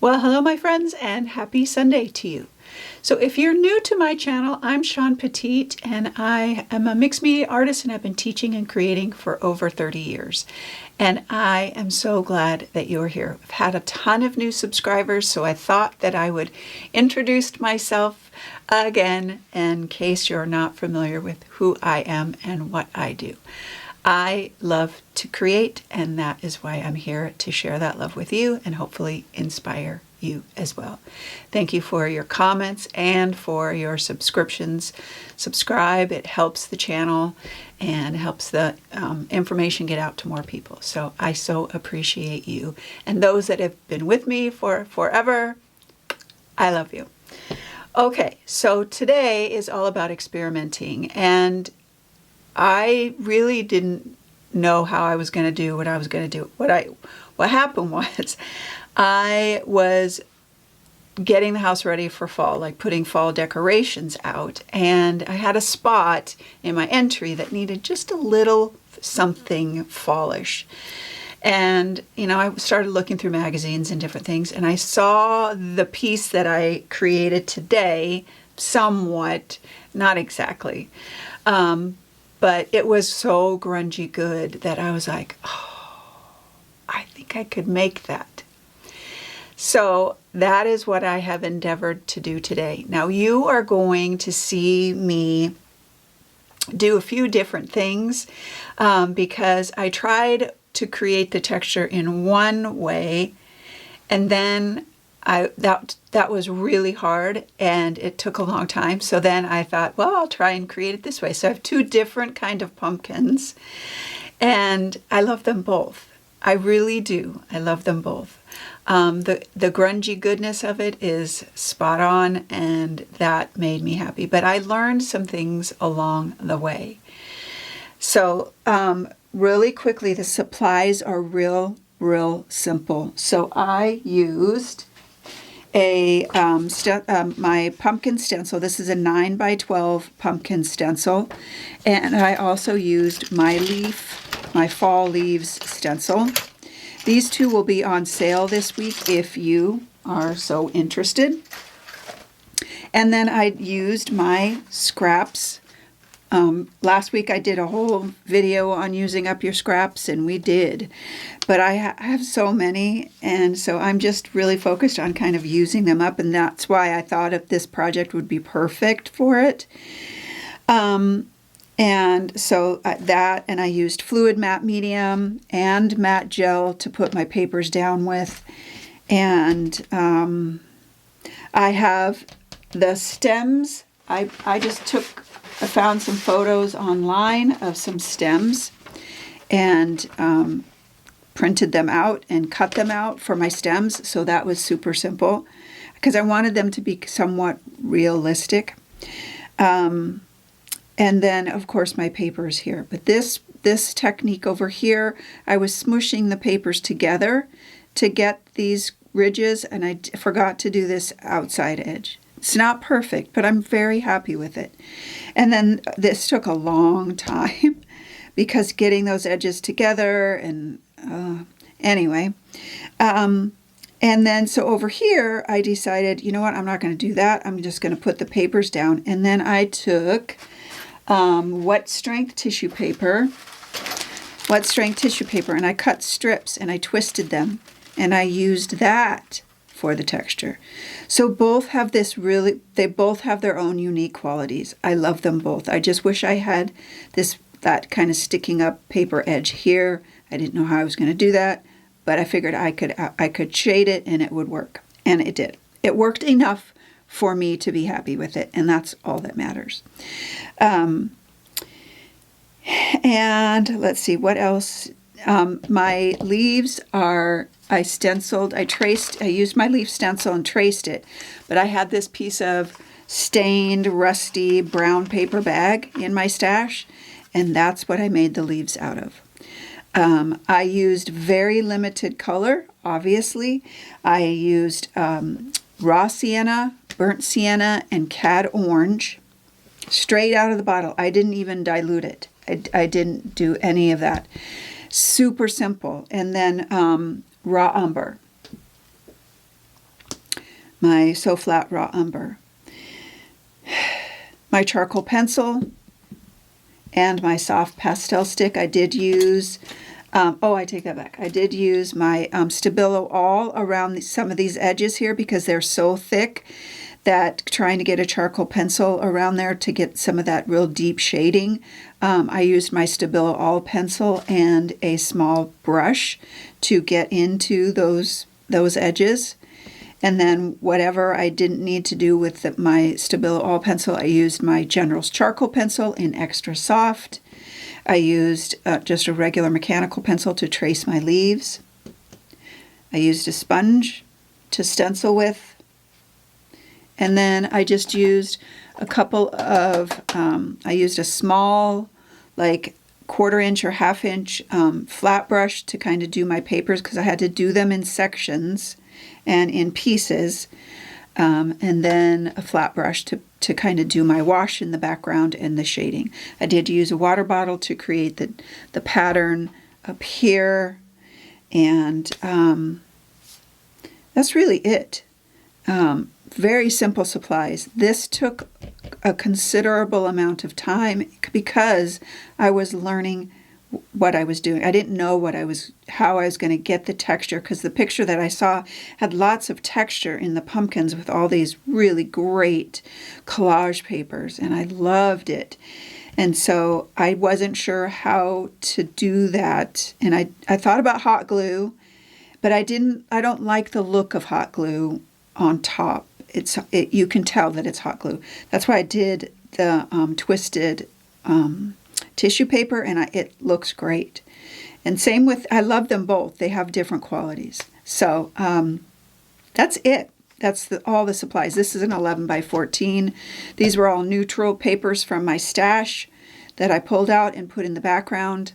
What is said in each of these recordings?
Well, hello my friends, and happy Sunday to you. So if you're new to my channel, I'm Shawn Petite, and I am a mixed media artist, and I've been teaching and creating for over 30 years. And I am so glad that you're here. I've had a ton of new subscribers, so I thought that I would introduce myself again in case you're not familiar with who I am and what I do. I love to create, and that is why I'm here to share that love with you and hopefully inspire you as well. Thank you for your comments and for your subscriptions. Subscribe, it helps the channel and helps the information get out to more people. So I so appreciate you. And those that have been with me for forever, I love you. Okay, so today is all about experimenting, and I really didn't know how I was going to do what I was going to do. What happened was I was getting the house ready for fall, like putting fall decorations out, and I had a spot in my entry that needed just a little something fallish. And, I started looking through magazines and different things, and I saw the piece that I created today, somewhat, not exactly, but it was so grungy good that I was like, oh, I think I could make that. So that is what I have endeavored to do today. Now you are going to see me do a few different things because I tried to create the texture in one way, and then that was really hard and it took a long time. So then I thought, well, I'll try and create it this way. So I have two different kind of pumpkins, and I love them both. I really do. I love them both. The grungy goodness of it is spot on, and that made me happy. But I learned some things along the way. So really quickly, the supplies are real simple. So I used my pumpkin stencil. This is a 9x12 pumpkin stencil, and I also used my fall leaves stencil. These two will be on sale this week if you are so interested. And then I used my scraps. Last week I did a whole video on using up your scraps, and we did, but I have so many, and so I'm just really focused on kind of using them up, and that's why I thought if this project would be perfect for it. And so that, and I used fluid matte medium and matte gel to put my papers down with, and I have the stems. I found some photos online of some stems and printed them out and cut them out for my stems. So that was super simple because I wanted them to be somewhat realistic. And then, of course, my papers here. But this technique over here, I was smooshing the papers together to get these ridges, and I forgot to do this outside edge. It's not perfect, but I'm very happy with it. And then this took a long time because getting those edges together and anyway. And then so over here, I decided, you know what, I'm not going to do that. I'm just going to put the papers down. And then I took wet strength tissue paper, and I cut strips and I twisted them, and I used that for the texture. So both have they both have their own unique qualities. I love them both. I just wish I had that kind of sticking up paper edge here. I didn't know how I was going to do that, but I figured I could shade it and it would work. And it did. It worked enough for me to be happy with it, and that's all that matters. And let's see, what else? My leaves are, I used my leaf stencil and traced it, but I had this piece of stained, rusty brown paper bag in my stash, and that's what I made the leaves out of. I used very limited color, obviously. I used raw sienna, burnt sienna, and cad orange straight out of the bottle. I didn't even dilute it. I didn't do any of that. Super simple. And then raw umber. my So Flat Raw Umber, my charcoal pencil, and my soft pastel stick. I did use, I take that back. I did use my Stabilo all around some of these edges here because they're so thick that trying to get a charcoal pencil around there to get some of that real deep shading, I used my Stabilo all pencil and a small brush to get into those edges. And then whatever I didn't need to do with my Stabilo all pencil, I used my General's charcoal pencil in extra soft. I used just a regular mechanical pencil to trace my leaves. I used a sponge to stencil with. And then I just used a couple of, I used a small, like 1/4 inch or 1/2 inch flat brush to kind of do my papers because I had to do them in sections and in pieces. And then a flat brush to kind of do my wash in the background and the shading. I did use a water bottle to create the pattern up here. And that's really it. Very simple supplies. This took a considerable amount of time because I was learning what I was doing. I didn't know how I was going to get the texture because the picture that I saw had lots of texture in the pumpkins with all these really great collage papers, and I loved it. And so I wasn't sure how to do that. And I thought about hot glue, but I don't like the look of hot glue on top. You can tell that it's hot glue. That's why I did the twisted tissue paper, and it looks great. And same with, I love them both. They have different qualities. So that's it. That's all the supplies. This is an 11 by 14. These were all neutral papers from my stash that I pulled out and put in the background.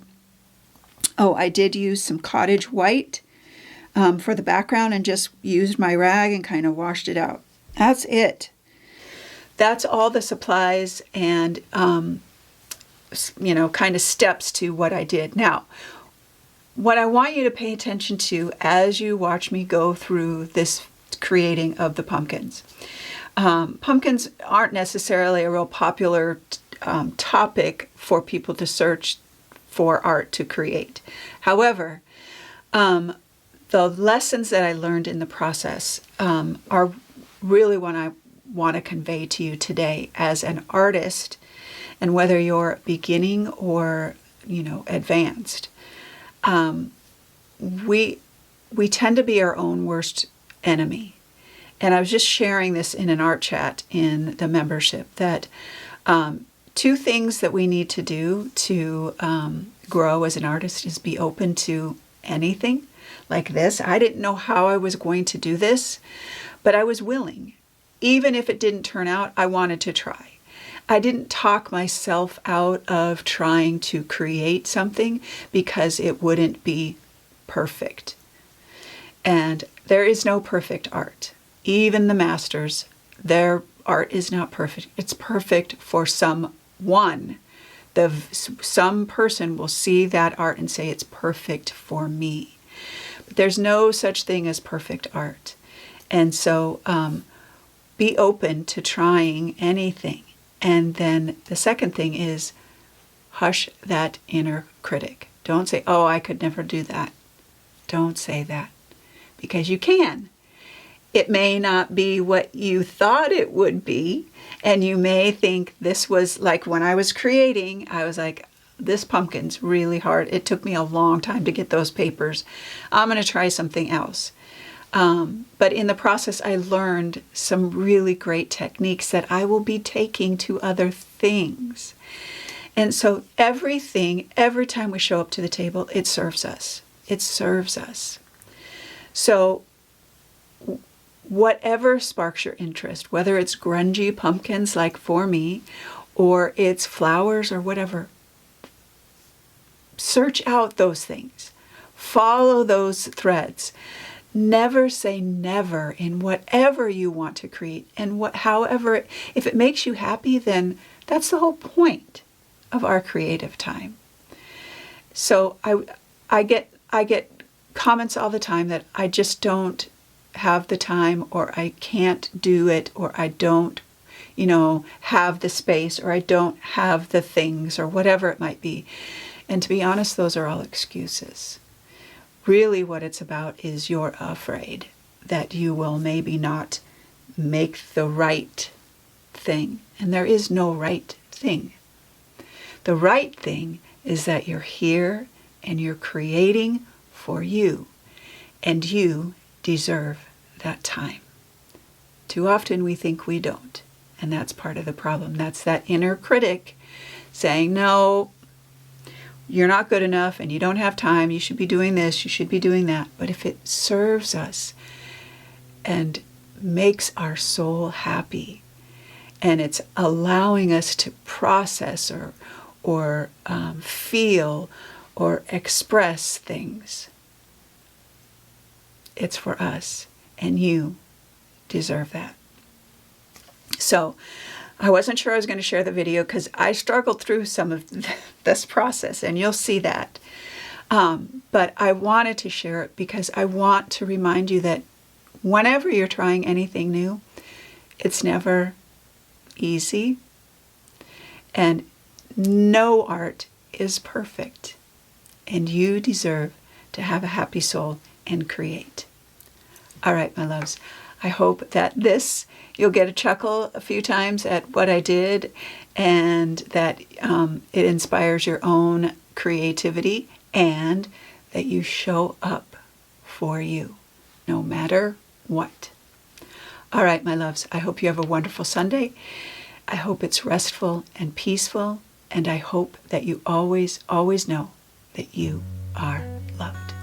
Oh, I did use some cottage white for the background and just used my rag and kind of washed it out. That's it. That's all the supplies and, kind of steps to what I did. Now, what I want you to pay attention to as you watch me go through this creating of the pumpkins. Pumpkins aren't necessarily a real popular topic for people to search for art to create. However, the lessons that I learned in the process are really what I want to convey to you today as an artist, and whether you're beginning or advanced. We tend to be our own worst enemy. And I was just sharing this in an art chat in the membership that 2 things that we need to do to grow as an artist is be open to anything like this. I didn't know how I was going to do this, but I was willing. Even if it didn't turn out, I wanted to try. I didn't talk myself out of trying to create something because it wouldn't be perfect. And there is no perfect art. Even the masters, their art is not perfect. It's perfect for someone. Some person will see that art and say it's perfect for me. But there's no such thing as perfect art. And so be open to trying anything. And then the second thing is hush that inner critic. Don't say, oh, I could never do that. Don't say that, because you can. It may not be what you thought it would be, and you may think this was like when I was creating, I was like, this pumpkin's really hard. It took me a long time to get those papers. I'm going to try something else. But in the process, I learned some really great techniques that I will be taking to other things. And so every time we show up to the table, it serves us. It serves us. So whatever sparks your interest, whether it's grungy pumpkins like for me, or it's flowers or whatever, search out those things. Follow those threads. Never say never in whatever you want to create. And however, if it makes you happy, then that's the whole point of our creative time. So I get comments all the time that I just don't have the time, or I can't do it, or I don't, have the space, or I don't have the things, or whatever it might be. And to be honest, those are all excuses. Really what it's about is you're afraid that you will maybe not make the right thing. And there is no right thing. The right thing is that you're here and you're creating for you, and you deserve that time. Too often we think we don't, and that's part of the problem. That's that inner critic saying, no, you're not good enough and you don't have time, you should be doing this, you should be doing that. But if it serves us and makes our soul happy, and it's allowing us to process or feel or express things, it's for us, and you deserve that. So I wasn't sure I was going to share the video because I struggled through some of this process, and you'll see that. But I wanted to share it because I want to remind you that whenever you're trying anything new, it's never easy, and no art is perfect, and you deserve to have a happy soul and create. All right, my loves, I hope that you'll get a chuckle a few times at what I did, and that it inspires your own creativity, and that you show up for you, no matter what. All right, my loves, I hope you have a wonderful Sunday. I hope it's restful and peaceful, and I hope that you always, always know that you are loved.